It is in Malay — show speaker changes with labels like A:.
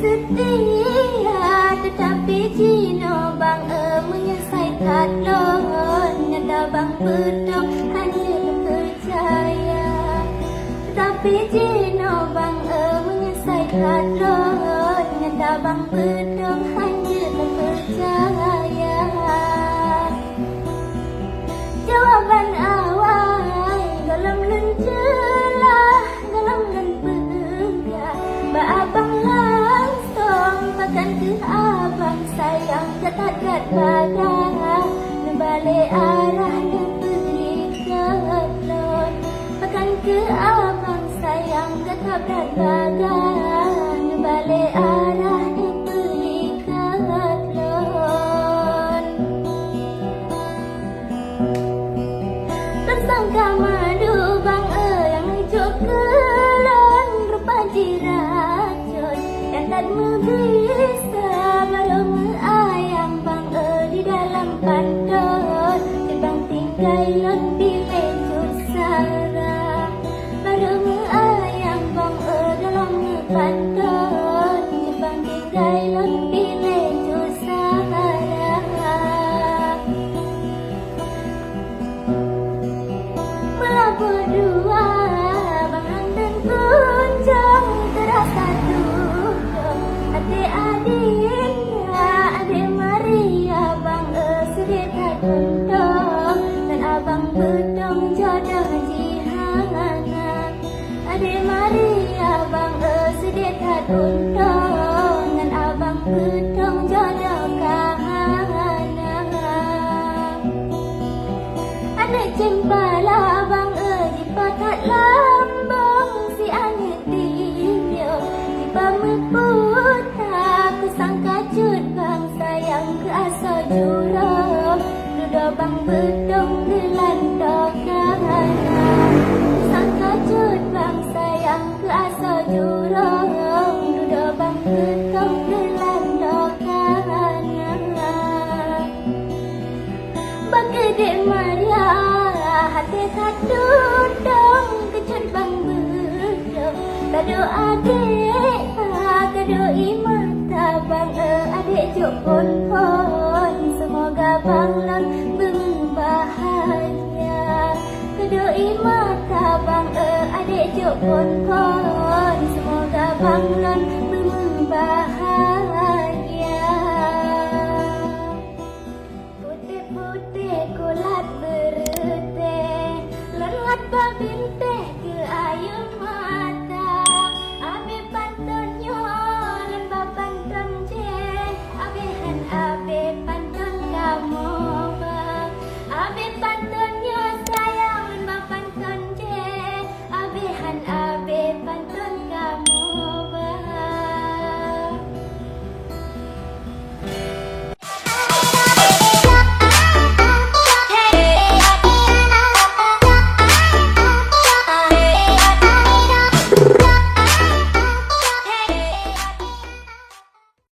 A: setia, tetapi jino bang menyesai kadon, nyata bang pedok hanya percaya. Tetapi jino bang menyesai kadon, nyata bang pedok hanya percaya. Jawaban awal dalam lenjelah, dalam lempenga, ba abang langsung pakan ke abang sayang ketat-kat badan, nebalik arah dia pergi ke lon. Pakan ke abang sayang ketat-kat badan, nebalik arah dia pergi ke lon. Tersangka madu bang yang hijau kelon, rupa jiracun yang tak bisa baru ayam bang di dalam pandon. Cebang tingkai lon pilih jusara, baru ayam bang dalam pandon. Cebang tingkai lon pilih jusara. Berdua Bang dan kunjung terasa duduk adik-adiknya, adik Maria bang sedih tak undang, dan abang bedong jodoh jihangan. Adik Maria bang sedih tak undang, dan abang bedong jodoh kahanan. Anak cempala bang di patat lambang, si anak dia di pameputa. Ku sangka cut bang sayang ke asa jurang, duda bang bedong gelandok kanan. Ku sangka cut bang sayang ke asa jurang, duda bang bedong gelandok kanan. Bagedek Maria hati tak dudung, kecut bang bedong. Kado adik, kado imata bang adik juk pon-pon. Semoga bang lang berbahagia. Kado imata bang adik juk pon-pon. Semoga bang lang berbahagia. Putih-putih kulat berutih, lelat babin teh ke ayun